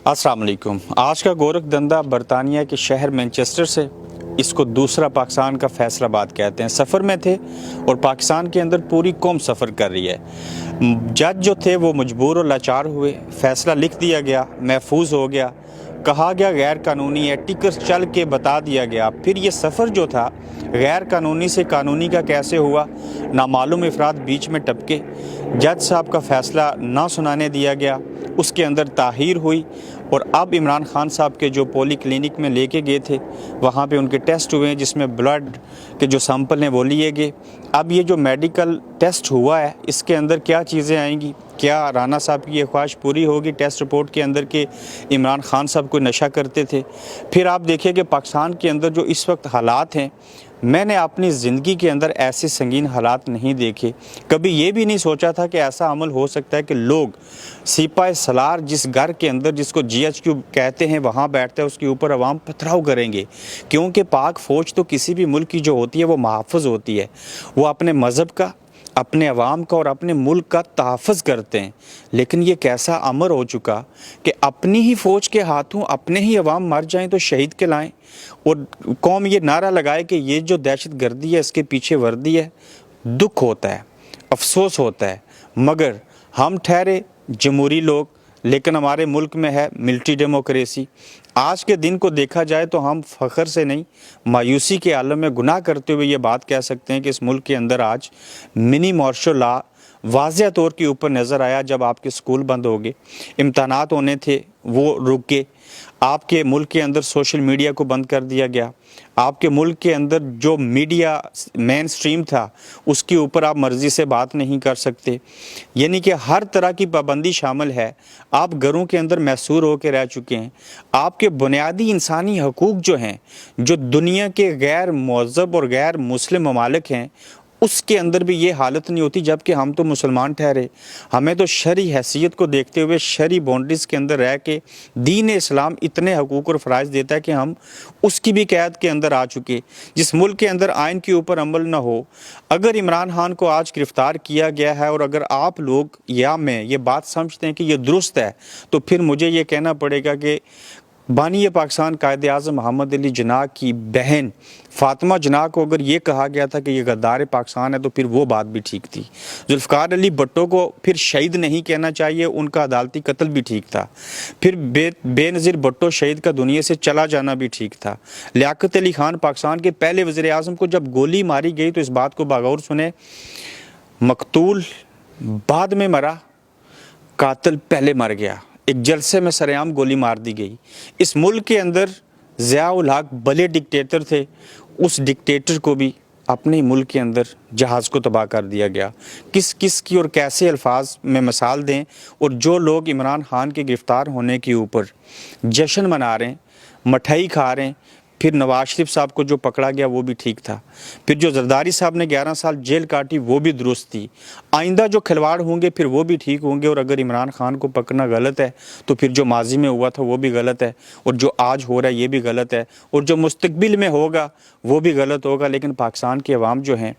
अस्सलाम वालेकुम। आज का गोरख धंधा बरतानिया के शहर मैनचेस्टर से, इसको दूसरा पाकिस्तान का फैसलाबाद कहते हैं, सफ़र में थे और पाकिस्तान के अंदर पूरी कौम सफ़र कर रही है। जज जो थे वो मजबूर और लाचार हुए, फ़ैसला लिख दिया गया, महफूज हो गया, कहा गया गैर कानूनी है, टिकर चल के बता दिया गया। फिर ये सफ़र जो था गैर कानूनी से कानूनी का कैसे हुआ, नामालूम अफराद बीच में टपके, जज साहब का फ़ैसला ना सुनाने दिया गया, उसके अंदर ताहीर हुई और अब इमरान खान साहब के जो पॉली क्लिनिक में लेके गए थे वहाँ पे उनके टेस्ट हुए हैं, जिसमें ब्लड के जो सैंपल हैं वो लिए गए। अब ये जो मेडिकल टेस्ट हुआ है इसके अंदर क्या चीज़ें आएंगी, क्या राना साहब की ये ख्वाहिश पूरी होगी टेस्ट रिपोर्ट के अंदर के इमरान खान साहब कोई नशा करते थे। फिर आप देखिए कि पाकिस्तान के अंदर जो इस वक्त हालात हैं, मैंने अपनी ज़िंदगी के अंदर ऐसे संगीन हालात नहीं देखे। कभी ये भी नहीं सोचा था कि ऐसा अमल हो सकता है कि लोग सिपाही सलार जिस घर के अंदर जिसको GHQ कहते हैं वहाँ बैठते हैं उसके ऊपर अवाम पथराव करेंगे, क्योंकि पाक फ़ौज तो किसी भी मुल्क की जो होती है वो महफूज होती है, वो अपने मज़हब का, अपने अवाम का और अपने मुल्क का तहफ़्फ़ुज़ करते हैं। लेकिन ये कैसा अमर हो चुका कि अपनी ही फ़ौज के हाथों अपने ही अवाम मर जाएं तो शहीद कहलाएं और कौम ये नारा लगाए कि ये जो दहशत गर्दी है इसके पीछे वर्दी है। दुख होता है, अफसोस होता है, मगर हम ठहरे जमहूरी लोग, लेकिन हमारे मुल्क में है मिलिट्री डेमोक्रेसी। आज के दिन को देखा जाए तो हम फ़ख्र से नहीं मायूसी के आलम में गुनाह करते हुए ये बात कह सकते हैं कि इस मुल्क के अंदर आज मिनी मार्शल लॉ वाज़ेह तौर के ऊपर नज़र आया। जब आपके स्कूल बंद हो गए, इम्तहानात होने थे वो रुक गए, आपके मुल्क के अंदर सोशल मीडिया को बंद कर दिया गया, आपके मुल्क के अंदर जो मीडिया मेन स्ट्रीम था उसके ऊपर आप मर्ज़ी से बात नहीं कर सकते, यानी कि हर तरह की पाबंदी शामिल है। आप घरों के अंदर मैसूर होकर रह चुके हैं। आपके बुनियादी इंसानी हकूक़ जो हैं, जो दुनिया के गैर महज़ब और गैर मुस्लिम ममालिक हैं, उसके अंदर भी ये हालत नहीं होती, जबकि हम तो मुसलमान ठहरे। हमें तो शरई हैसियत को देखते हुए शरई बाउंड्रीज़ के अंदर रह के दीन इस्लाम इतने हकूक़ और फ़राइज़ देता है कि हम उसकी भी कैद के अंदर आ चुके। जिस मुल्क के अंदर आइन के ऊपर अमल ना हो, अगर इमरान खान को आज गिरफ़्तार किया गया है और अगर आप लोग या मैं ये बात समझते हैं कि ये दुरुस्त है, तो फिर मुझे ये कहना पड़ेगा कि बानी पाकिस्तान कायदे आज़म मोहम्मद अली जिन्ना की बहन फ़ातिमा जिन्ना को अगर ये कहा गया था कि ये गद्दार पाकिस्तान है, तो फिर वो बात भी ठीक थी। जुल्फ़िकार अली भुट्टो को फिर शहीद नहीं कहना चाहिए, उनका अदालती कत्ल भी ठीक था। फिर बेनज़ीर भुट्टो शहीद का दुनिया से चला जाना भी ठीक था। लियाकत अली ख़ान पाकिस्तान के पहले वज़ीर आज़म को जब गोली मारी गई तो इस बात को बागौर सुने, मकतूल बाद में मरा, कातिल पहले मर गया। एक जलसे में सरेआम गोली मार दी गई। इस मुल्क के अंदर ज़िया-उल हक भले डिक्टेटर थे, उस डिक्टेटर को भी अपने मुल्क के अंदर जहाज़ को तबाह कर दिया गया। किस किस की और कैसे अल्फाज में मिसाल दें। और जो लोग इमरान खान के गिरफ़्तार होने के ऊपर जश्न मना रहे हैं, मिठाई खा रहे हैं, फिर नवाज शरीफ साहब को जो पकड़ा गया वो भी ठीक था। फिर जो जरदारी साहब ने 11 साल जेल काटी वो भी दुरुस्त थी। आइंदा जो खिलवाड़ होंगे फिर वो भी ठीक होंगे। और अगर इमरान खान को पकड़ना गलत है तो फिर जो माजी में हुआ था वो भी गलत है, और जो आज हो रहा है ये भी गलत है, और जो मुस्तकबिल में होगा वो भी गलत होगा। लेकिन पाकिस्तान के अवाम जो हैं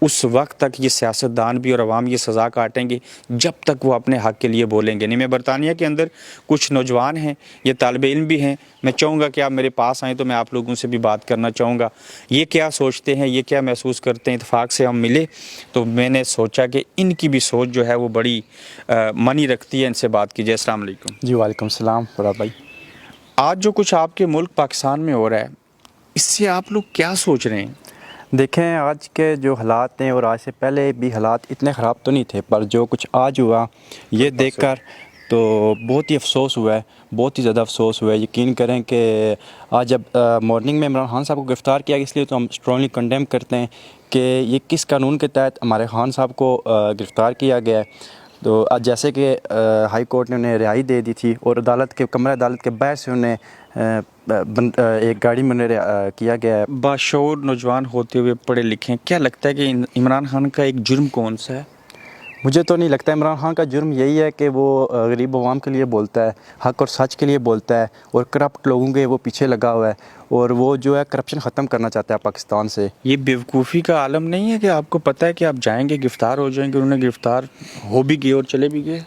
उस वक्त तक ये सियासतदान भी और अवाम ये सज़ा काटेंगे जब तक वो अपने हक़ के लिए बोलेंगे नहीं। मैं बरतानिया के अंदर कुछ नौजवान हैं, ये तालिब इल्म भी हैं, मैं चाहूँगा कि आप मेरे पास आएँ तो मैं आप लोगों से भी बात करना चाहूँगा। ये क्या सोचते हैं, ये क्या महसूस करते हैं। इत्तेफाक से हम मिले तो मैंने सोचा कि इनकी भी सोच जो है वो बड़ी मनी रखती है, इनसे बात कीजिए। अस्सलाम वालेकुम। जी वालेकुम सलाम फराद भाई। आज जो कुछ आपके मुल्क पाकिस्तान में हो रहा है, इससे आप लोग क्या सोच रहे हैं? देखें, आज के जो हालात हैं और आज से पहले भी हालात इतने ख़राब तो नहीं थे, पर जो कुछ आज हुआ ये देखकर तो बहुत ही अफसोस हुआ है, बहुत ही ज़्यादा अफसोस हुआ है। यकीन करें कि आज जब मॉर्निंग में इमरान खान साहब को गिरफ़्तार किया, इसलिए तो हम स्ट्रॉन्गली कंडेम करते हैं कि ये किस कानून के तहत हमारे खान साहब को गिरफ़्तार किया गया है। तो आज जैसे कि हाई कोर्ट ने उन्हें रिहाई दे दी थी और अदालत के कमरा अदालत के बाहर से उन्हें एक गाड़ी में किया गया है। बाशऊर नौजवान होते हुए पढ़े लिखे, क्या लगता है कि इमरान खान का एक जुर्म कौन सा है? मुझे तो नहीं लगता। इमरान खान का जुर्म यही है कि वो गरीब अवाम के लिए बोलता है, हक़ और सच के लिए बोलता है, और करप्ट लोगों के वो पीछे लगा हुआ है, और वो जो है करप्शन ख़त्म करना चाहता है पाकिस्तान से। ये बेवकूफ़ी का आलम नहीं है कि आपको पता है कि आप जाएंगे गिरफ़्तार हो जाएंगे, उन्होंने गिरफ़्तार हो भी गए और चले भी गए?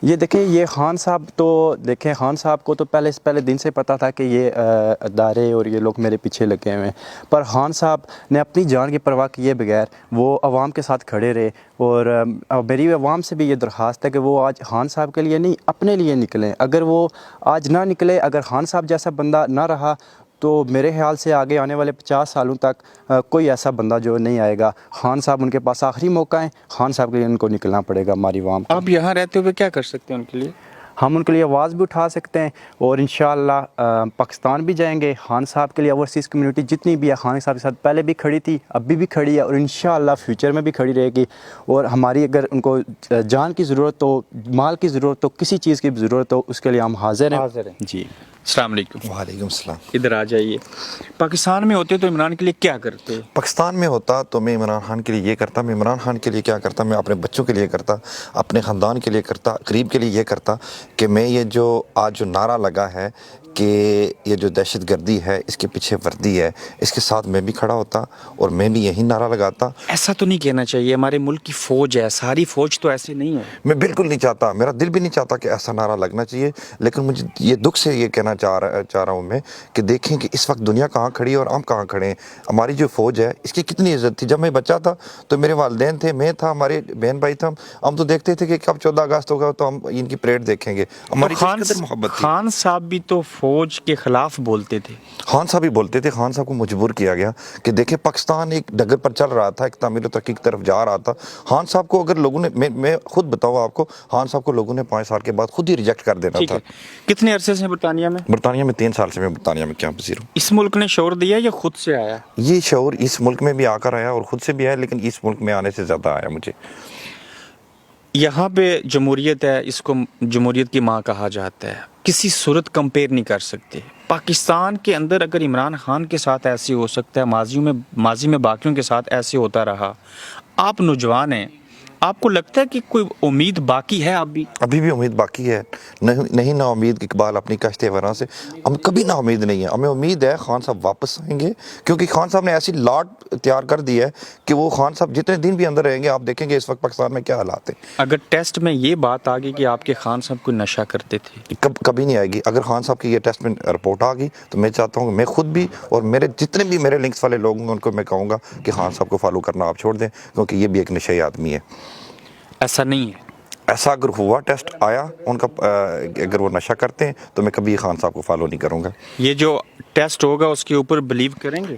یہ دیکھیں یہ خان صاحب تو دیکھیں خان صاحب کو تو پہلے دن سے پتہ تھا کہ یہ ادارے اور یہ لوگ میرے پیچھے لگے ہوئے ہیں، پر خان صاحب نے اپنی جان کی پرواہ کیے بغیر وہ عوام کے ساتھ کھڑے رہے، اور میری عوام سے بھی یہ درخواست ہے کہ وہ آج خان صاحب کے لیے نہیں اپنے لیے نکلیں۔ اگر وہ آج نہ نکلے، اگر خان صاحب جیسا بندہ نہ رہا تو میرے خیال سے آگے آنے والے 50 سالوں تک کوئی ایسا بندہ جو نہیں آئے گا۔ خان صاحب ان کے پاس آخری موقع ہے، خان صاحب کے لیے ان کو نکلنا پڑے گا ہماری عوام کو۔ آپ یہاں رہتے ہوئے کیا کر سکتے ہیں ان کے لیے؟ ہم ان کے لیے آواز بھی اٹھا سکتے ہیں، اور انشاءاللہ پاکستان بھی جائیں گے۔ خان صاحب کے لیے اوورسیز کمیونٹی جتنی بھی ہے خان صاحب کے ساتھ پہلے بھی کھڑی تھی، ابھی بھی کھڑی ہے، اور انشاءاللہ فیوچر میں بھی کھڑی رہے گی۔ اور ہماری اگر ان کو جان کی ضرورت ہو، مال کی ضرورت ہو، کسی چیز کی ضرورت ہو، اس کے لیے ہم حاضر ہیں۔ جی السلام علیکم۔ وعلیکم السلام۔ ادھر آ جائیے۔ پاکستان میں ہوتے تو عمران کے لیے کیا کرتے؟ پاکستان میں ہوتا تو میں عمران خان کے لیے یہ کرتا، میں عمران خان کے لیے کیا کرتا، میں اپنے بچوں کے لیے کرتا، اپنے خاندان کے لیے کرتا، قریب کے لیے یہ کرتا کہ میں یہ جو آج جو نعرہ لگا ہے کہ یہ جو دہشت گردی ہے اس کے پیچھے وردی ہے، اس کے ساتھ میں بھی کھڑا ہوتا اور میں بھی یہی نعرہ لگاتا۔ ایسا تو نہیں کہنا چاہیے، ہمارے ملک کی فوج ہے، ساری فوج تو ایسے نہیں ہے۔ میں بالکل نہیں چاہتا، میرا دل بھی نہیں چاہتا کہ ایسا نعرہ لگنا چاہیے، لیکن مجھے یہ دکھ سے یہ کہنا چاہ رہا ہوں میں کہ دیکھیں کہ اس وقت دنیا کہاں کھڑی ہے اور ہم کہاں کھڑے ہیں۔ ہماری جو فوج ہے اس کی کتنی عزت تھی۔ جب میں بچہ تھا تو میرے والدین تھے، میں تھا، ہمارے بہن بھائی تھا، ہم تو دیکھتے تھے کہ کب 14 اگست ہوگا تو ہم ان کی پریڈ دیکھیں گے۔ ہماری قدر محبت تھی۔ خان صاحب بھی تو فوج کے خلاف بولتے تھے۔ خان صاحب ہی بولتے تھے، خان صاحب کو مجبور کیا گیا کہ دیکھیں پاکستان ایک ڈگر پر چل رہا تھا، ایک تعمیر و ترقی کی طرف جا رہا تھا۔ خان صاحب کو اگر لوگوں نے، میں خود بتاؤں آپ کو، خان صاحب کو لوگوں نے 5 سال کے بعد خود ہی ریجیکٹ کر دینا تھا۔ کتنے عرصے سے برطانیہ میں؟ برطانیہ میں 3 سال سے میں برطانیہ میں کیمپ پذیر ہوں۔ اس ملک نے شعور دیا یا خود سے آیا؟ یہ شعور اس ملک میں بھی آ کر آیا اور خود سے بھی آیا، لیکن اس ملک میں آنے سے زیادہ آیا مجھے۔ یہاں پہ جمہوریت ہے، اس کو جمہوریت کی ماں کہا جاتا ہے، کسی صورت کمپیئر نہیں کر سکتے۔ پاکستان کے اندر اگر عمران خان کے ساتھ ایسے ہو سکتا ہے، ماضی میں باقیوں کے ساتھ ایسے ہوتا رہا، آپ نوجوان ہیں، آپ کو لگتا ہے کہ کوئی امید باقی ہے؟ ابھی بھی امید باقی ہے، نہیں نا امید اقبال اپنی کشت وراں سے، ہم کبھی نا امید نہیں ہے، ہمیں امید ہے خان صاحب واپس آئیں گے، کیونکہ خان صاحب نے ایسی لاٹ تیار کر دی ہے کہ وہ خان صاحب جتنے دن بھی اندر رہیں گے، آپ دیکھیں گے اس وقت پاکستان میں کیا حالات ہیں۔ اگر ٹیسٹ میں یہ بات آ گئی کہ آپ کے خان صاحب کو نشہ کرتے تھے، کبھی نہیں آئے گی۔ اگر خان صاحب کی یہ ٹیسٹ میں رپورٹ آ گئی تو میں چاہتا ہوں کہ میں خود بھی اور میرے جتنے بھی میرے لنکس والے لوگ ہیں ان کو میں کہوں گا کہ خان صاحب کو فالو کرنا آپ چھوڑ دیں، کیونکہ یہ بھی ایک نشئی آدمی ہے۔ ایسا نہیں ہے۔ ایسا اگر ہوا، ٹیسٹ آیا ان کا، اگر وہ نشہ کرتے ہیں تو میں کبھی خان صاحب کو فالو نہیں کروں گا۔ یہ جو ٹیسٹ ہوگا اس کے اوپر بلیو کریں گے؟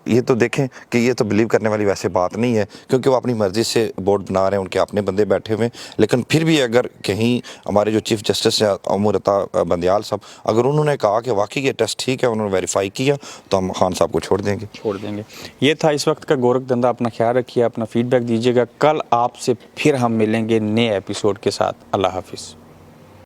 یہ تو دیکھیں کہ یہ تو بلیو کرنے والی ویسے بات نہیں ہے، کیونکہ وہ اپنی مرضی سے بورڈ بنا رہے ہیں، ان کے اپنے بندے بیٹھے ہوئے ہیں، لیکن پھر بھی اگر کہیں ہمارے جو چیف جسٹس ہیں امور عطا بندیال صاحب، اگر انہوں نے کہا کہ واقعی یہ ٹیسٹ ٹھیک ہے، انہوں نے ویریفائی کیا، تو ہم خان صاحب کو چھوڑ دیں گے۔ یہ تھا اس وقت کا گورکھ دھندا۔ اپنا خیال رکھیے، اپنا فیڈ بیک دیجیے گا۔ کل آپ سے پھر ہم ملیں گے نئے ایپیسوڈ کے ساتھ۔ اللہ حافظ۔